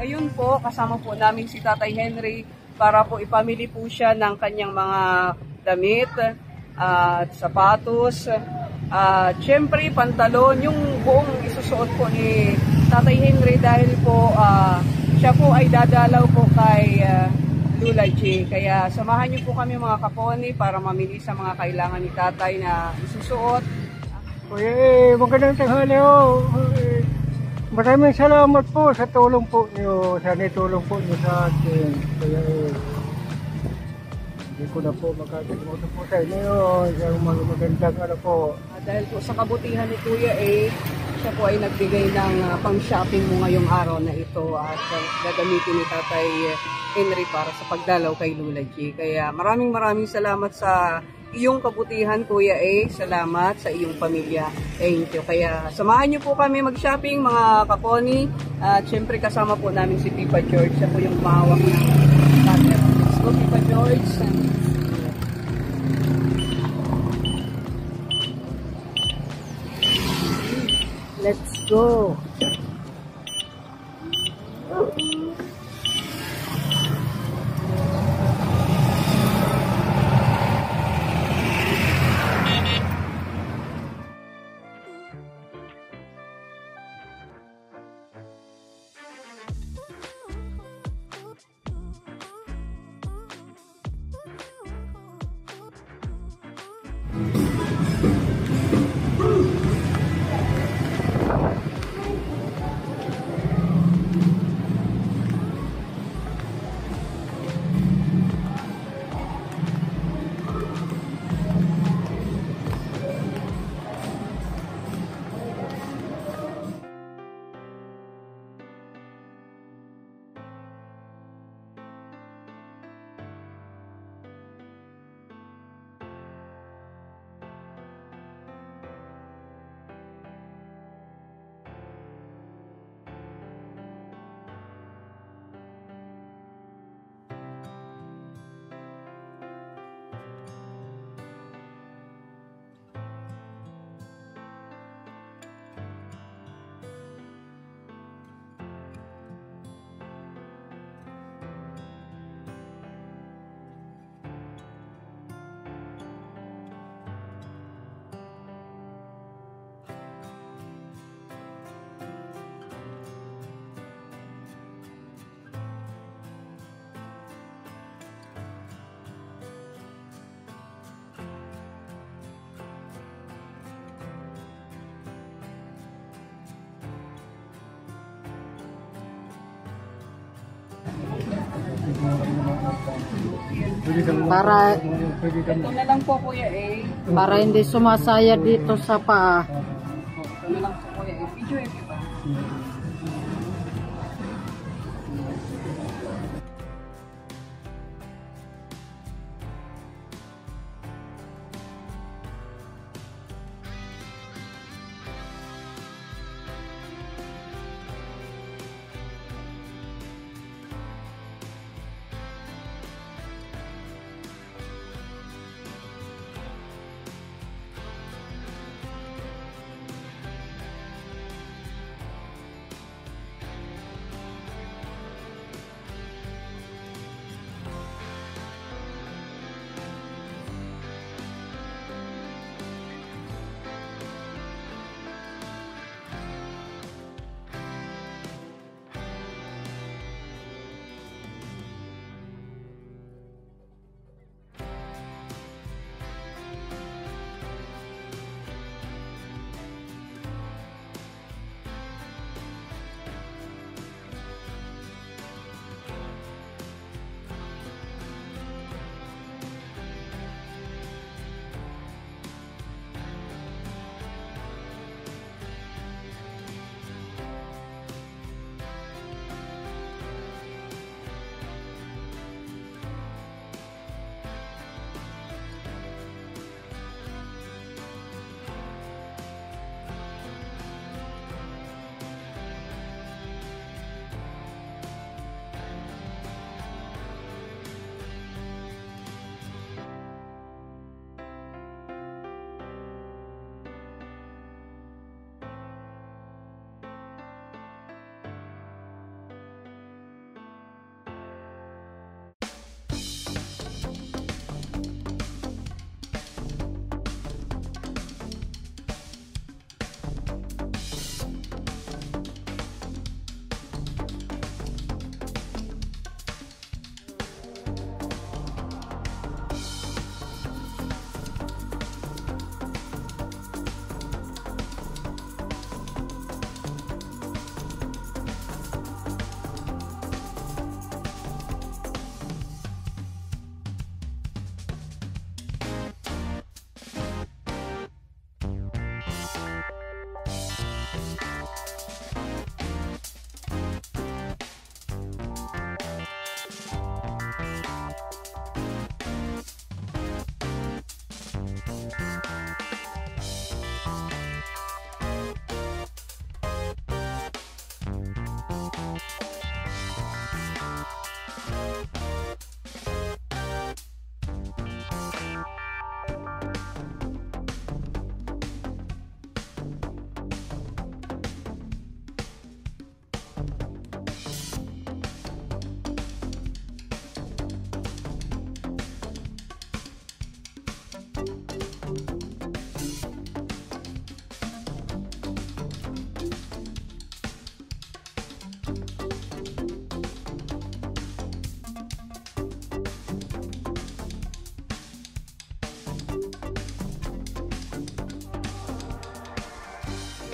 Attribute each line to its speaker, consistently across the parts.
Speaker 1: ngayon po kasama po namin si Tatay Henry para po ipamili po siya ng kanyang mga damit at sapatos. Siyempre pantalon, yung buong isusuot po ni Tatay Henry dahil po siya po ay dadalaw po kay Lula G. Kaya samahan niyo po kami mga kaponi para mamili sa mga kailangan ni Tatay na isusuot.
Speaker 2: Magandang tanghali ho. Maraming salamat po sa tulong po niyo. Sana tulong po niyo sa akin. Kaya hindi ko na po makakalimutan po sa inyo. Isang magandang ano po.
Speaker 1: Dahil po sa kabutihan ni Kuya siya po ay nagbigay ng pang-shopping mo ngayong araw na ito at gagamitin ni Tatay Henry para sa pagdalaw kay Lula G. Kaya maraming salamat sa iyong kabutihan, Kuya Salamat sa iyong pamilya. Thank you. Kaya samahan niyo po kami mag-shopping mga kaponi. At syempre kasama po namin si Pipa George. Siya po yung mahawak ng camera. Let's go, Pipa George. Let's go.
Speaker 3: Para
Speaker 1: Ito na lang po, Kuya
Speaker 3: para hindi sumasaya dito sa paa.
Speaker 1: Ito na lang po, Kuya Video ba?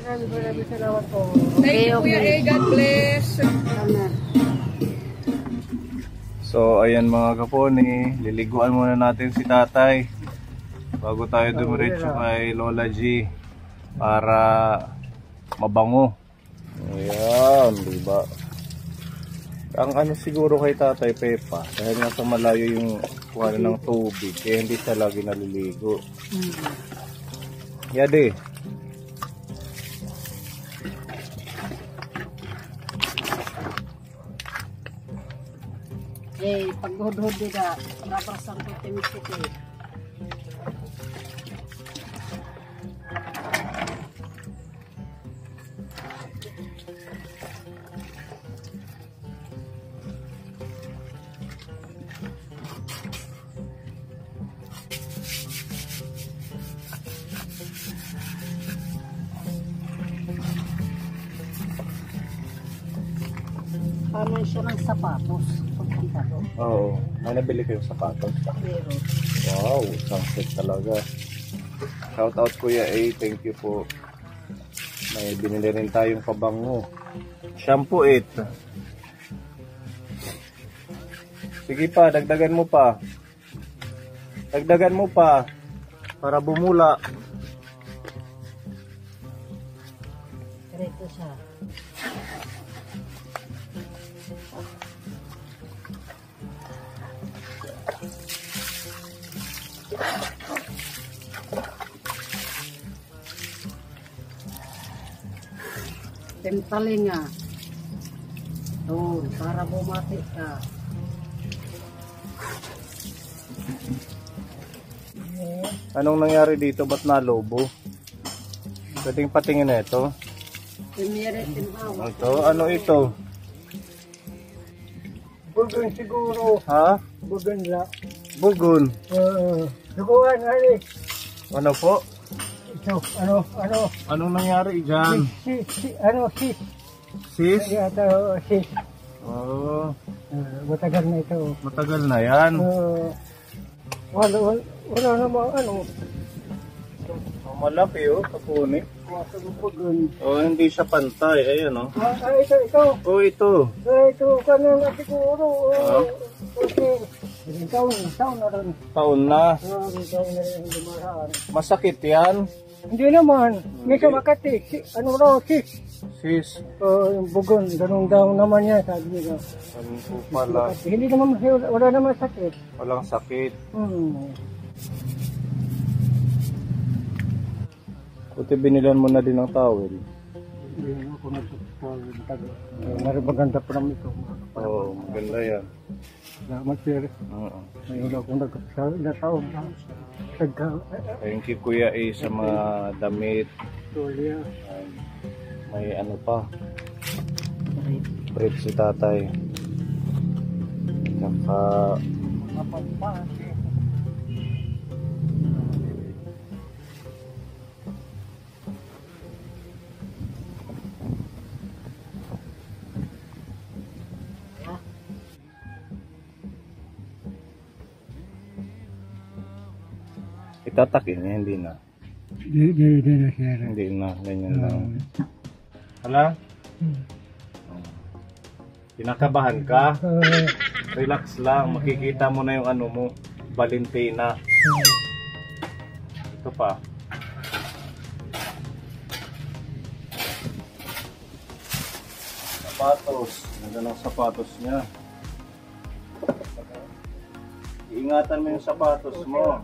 Speaker 2: Maraming salamat po.
Speaker 1: Thank you, Kuya A. God bless.
Speaker 3: Amen.
Speaker 4: So ayan mga kaponi, liliguan muna natin si tatay bago tayo dumiretso kay Lola G para mabango. Ayan, diba? Ang ano siguro kay Tatay Pepa, dahil nasa malayo yung kuha ng tubig, kaya hindi siya lagi naliligo. Yade.
Speaker 3: Paghudhud ka, naprasang ko timisik eh. Paano siya ng sapatos? Pagpunta doon.
Speaker 4: Oo, may nabili kayong sapatos.
Speaker 3: Pero,
Speaker 4: Wow, sunset talaga. Shout out Kuya A, thank you po. May binili rin tayong pabango. Shampoo it. Sige pa, dagdagan mo pa. Dagdagan mo pa. Para bumula.
Speaker 3: diretso siya. Tempalin nga. Doon, para bumati ka.
Speaker 4: Anong nangyari dito? Ba't nalobo? Pwedeng patingin na ito.
Speaker 3: Timire, timawa.
Speaker 4: Ito? Ano ito?
Speaker 2: Bugon siguro.
Speaker 4: Ha?
Speaker 2: Bugon la.
Speaker 4: Bugon.
Speaker 2: Duguan, ali.
Speaker 4: Ano po?
Speaker 2: Ito, ano.
Speaker 4: Anong nangyari dyan?
Speaker 2: Si.
Speaker 4: Sis?
Speaker 2: Yata, si.
Speaker 4: Oh,
Speaker 2: Matagal na ito.
Speaker 4: matagal na yan.
Speaker 2: Wala naman,
Speaker 4: Malaki oh, kapuni.
Speaker 2: Bugon.
Speaker 4: Oh, hindi siya pantay. Ayan oh.
Speaker 2: Ito.
Speaker 4: Oh, ito.
Speaker 2: Ito, kanina siguro.
Speaker 4: Ah?
Speaker 2: Okay. Taon na rin.
Speaker 4: Taon na.
Speaker 2: Taon na rin dumaraan.
Speaker 4: Masakit yan.
Speaker 2: Hindi naman. May Makati. Ano raw, sis?
Speaker 4: Sis.
Speaker 2: Yung bugon, ganun daw naman yan, sabi niya.
Speaker 4: Ano po pala?
Speaker 2: Hindi naman, wala naman sakit.
Speaker 4: Walang sakit. Buti binilan mo na din ng towel.
Speaker 2: Hindi ako nagtatagal. Maganda pa naman ito.
Speaker 4: Oo, maganda yan.
Speaker 2: Salamat, sir.
Speaker 4: Oo.
Speaker 2: Ngayon ako nagkataon na.
Speaker 4: Thank you Kuya A sa mga damit.
Speaker 2: Tuloy.
Speaker 4: May ano pa. Brief si tatay. Saka itatakin niya, hindi na.
Speaker 2: Hindi na, sir.
Speaker 4: Hindi na, ganyan lang. Hala? Kinakabahan ka? Relax lang, makikita mo na yung ano mo, Valentina. Ito pa. Sapatos. Ganda ng sapatos niya. Iingatan mo yung sapatos mo.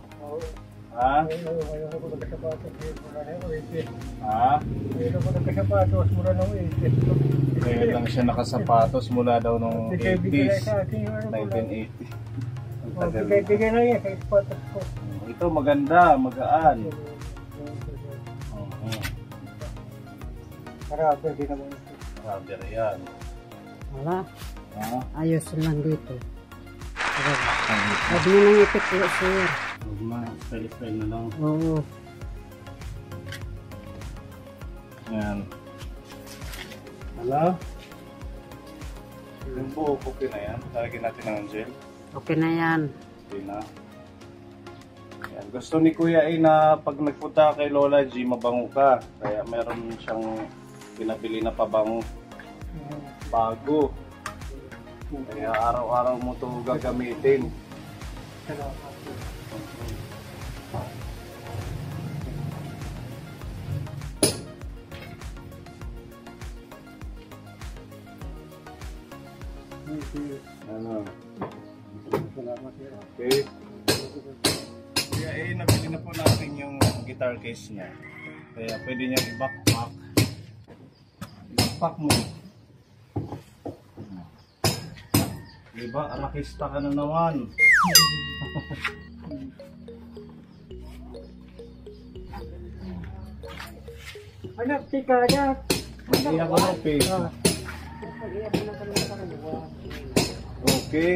Speaker 4: Ha?
Speaker 2: Ngayon ako nagkasapatos, mura na yung 80.
Speaker 4: Ha?
Speaker 2: Ngayon ako nagkasapatos, mura na yung 80.
Speaker 4: Ngayon lang siya nakasapatos mula daw nung
Speaker 2: Bigay
Speaker 4: 80s.
Speaker 2: sa akin yung
Speaker 4: 1980. Ang tagal.
Speaker 2: Bigay na yan sa sapatos ko.
Speaker 4: Ito maganda, magaan.
Speaker 2: Marami din naman ito.
Speaker 4: Rubber yan.
Speaker 3: Wala.
Speaker 4: Ha?
Speaker 3: Ayos lang dito. Huwag mo nang ipit ko, sir.
Speaker 4: Style na lang.
Speaker 3: Oo.
Speaker 4: Yan. Hala? Yung buo, okay na yan. Talagyan natin ng gel.
Speaker 3: Okay na yan.
Speaker 4: Okay na. Yan Gusto ni Kuya ay na pag nagpunta kay Lola G, mabango ka. Kaya meron siyang pinabili na pabango. Bago. Kaya araw-araw mo ito gagamitin. Ano? Okay. Kaya nabili na po natin yung guitar case niya. Kaya pwede niya i-backpack. I-backpack mo. Diba? Arakista ka na naman.
Speaker 2: Anak, tika anak.
Speaker 4: Mag-iyak ko na, Pig. Okay.